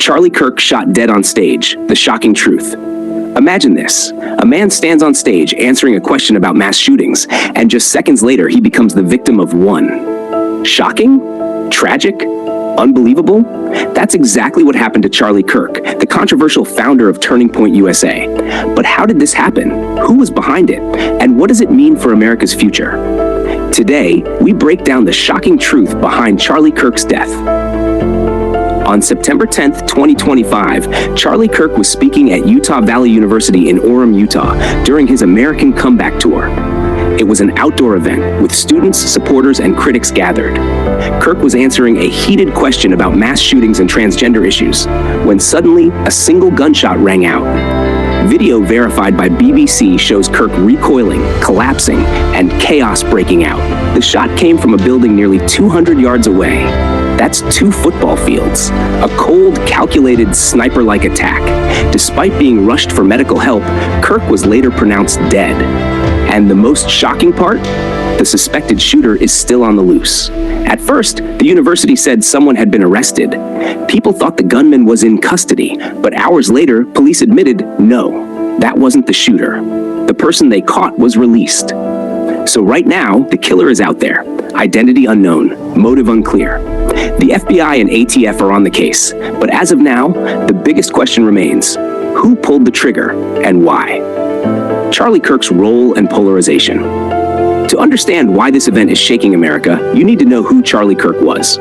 Charlie Kirk shot dead on stage, the shocking truth. Imagine this. A man stands on stage answering a question about mass shootings, and just seconds later he becomes the victim of one. Shocking? Tragic? Unbelievable? That's exactly what happened to Charlie Kirk, the controversial founder of Turning Point USA. But how did this happen? Who was behind it? And what does it mean for America's future? Today, we break down the shocking truth behind Charlie Kirk's death. On September 10th, 2025, Charlie Kirk was speaking at Utah Valley University in Orem, Utah, during his American Comeback Tour. It was an outdoor event with students, supporters, and critics gathered. Kirk was answering a heated question about mass shootings and transgender issues, when suddenly a single gunshot rang out. Video verified by BBC shows Kirk recoiling, collapsing, and chaos breaking out. The shot came from a building nearly 200 yards away. That's 2 football fields. A cold, calculated, sniper-like attack. Despite being rushed for medical help, Kirk was later pronounced dead. And the most shocking part? The suspected shooter is still on the loose. At first, the university said someone had been arrested. People thought the gunman was in custody, but hours later, police admitted, no, that wasn't the shooter. The person they caught was released. So right now, the killer is out there. Identity unknown, motive unclear. The FBI and ATF are on the case, but as of now, the biggest question remains: who pulled the trigger and why? Charlie Kirk's role and polarization. To understand why this event is shaking America, you need to know who Charlie Kirk was.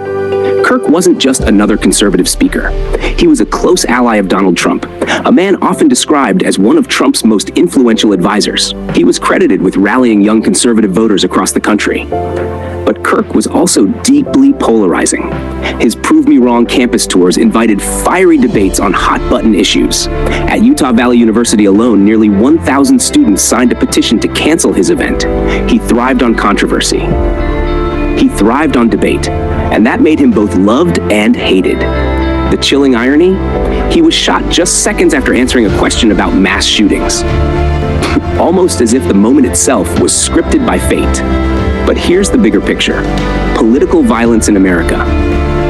Kirk wasn't just another conservative speaker. He was a close ally of Donald Trump, a man often described as one of Trump's most influential advisors. He was credited with rallying young conservative voters across the country. But Kirk was also deeply polarizing. His Prove Me Wrong campus tours invited fiery debates on hot-button issues. At Utah Valley University alone, nearly 1,000 students signed a petition to cancel his event. He thrived on controversy. He thrived on debate, and that made him both loved and hated. The chilling irony? He was shot just seconds after answering a question about mass shootings. Almost as if the moment itself was scripted by fate. But here's the bigger picture: political violence in America.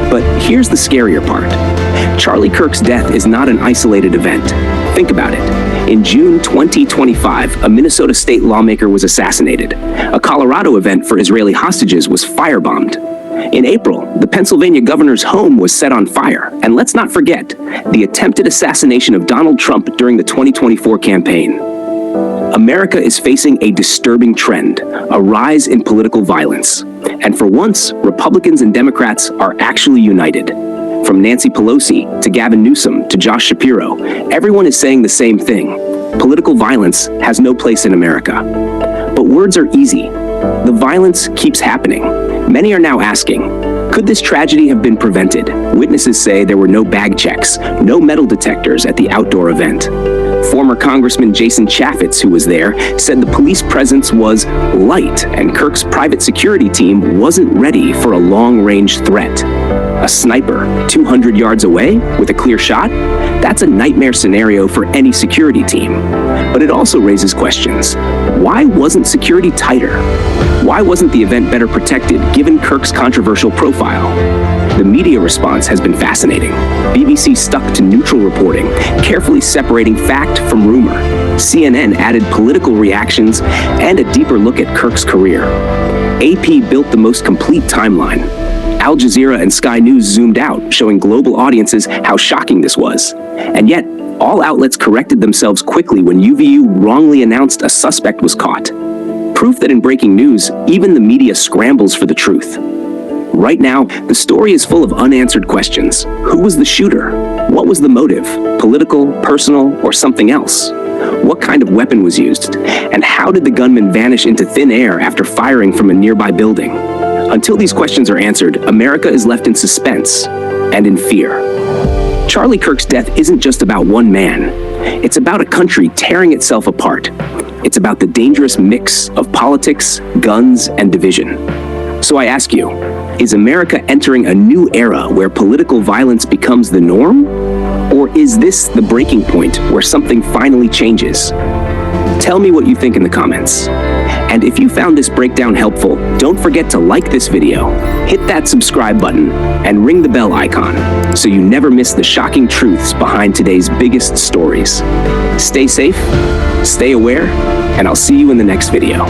But here's the scarier part. Charlie Kirk's death is not an isolated event. Think about it. In June 2025, a Minnesota state lawmaker was assassinated. A Colorado event for Israeli hostages was firebombed. In April, the Pennsylvania governor's home was set on fire. And let's not forget the attempted assassination of Donald Trump during the 2024 campaign. America is facing a disturbing trend, a rise in political violence. And for once, Republicans and Democrats are actually united. From Nancy Pelosi to Gavin Newsom to Josh Shapiro, everyone is saying the same thing: political violence has no place in America. But words are easy. The violence keeps happening. Many are now asking, could this tragedy have been prevented? Witnesses say there were no bag checks, no metal detectors at the outdoor event. Former Congressman Jason Chaffetz, who was there, said the police presence was light and Kirk's private security team wasn't ready for a long-range threat. A sniper 200 yards away with a clear shot? That's a nightmare scenario for any security team. But it also raises questions. Why wasn't security tighter? Why wasn't the event better protected, given Kirk's controversial profile? The media response has been fascinating. BBC stuck to neutral reporting, carefully separating fact from rumor. CNN added political reactions and a deeper look at Kirk's career. AP built the most complete timeline. Al Jazeera and Sky News zoomed out, showing global audiences how shocking this was. And yet, all outlets corrected themselves quickly when UVU wrongly announced a suspect was caught. Proof that in breaking news, even the media scrambles for the truth. Right now, the story is full of unanswered questions. Who was the shooter? What was the motive? Political, personal, or something else? What kind of weapon was used? And how did the gunman vanish into thin air after firing from a nearby building? Until these questions are answered, America is left in suspense and in fear. Charlie Kirk's death isn't just about one man. It's about a country tearing itself apart. It's about the dangerous mix of politics, guns, and division. So I ask you, is America entering a new era where political violence becomes the norm? Or is this the breaking point where something finally changes? Tell me what you think in the comments. And if you found this breakdown helpful, don't forget to like this video, hit that subscribe button, and ring the bell icon so you never miss the shocking truths behind today's biggest stories. Stay safe, stay aware, and I'll see you in the next video.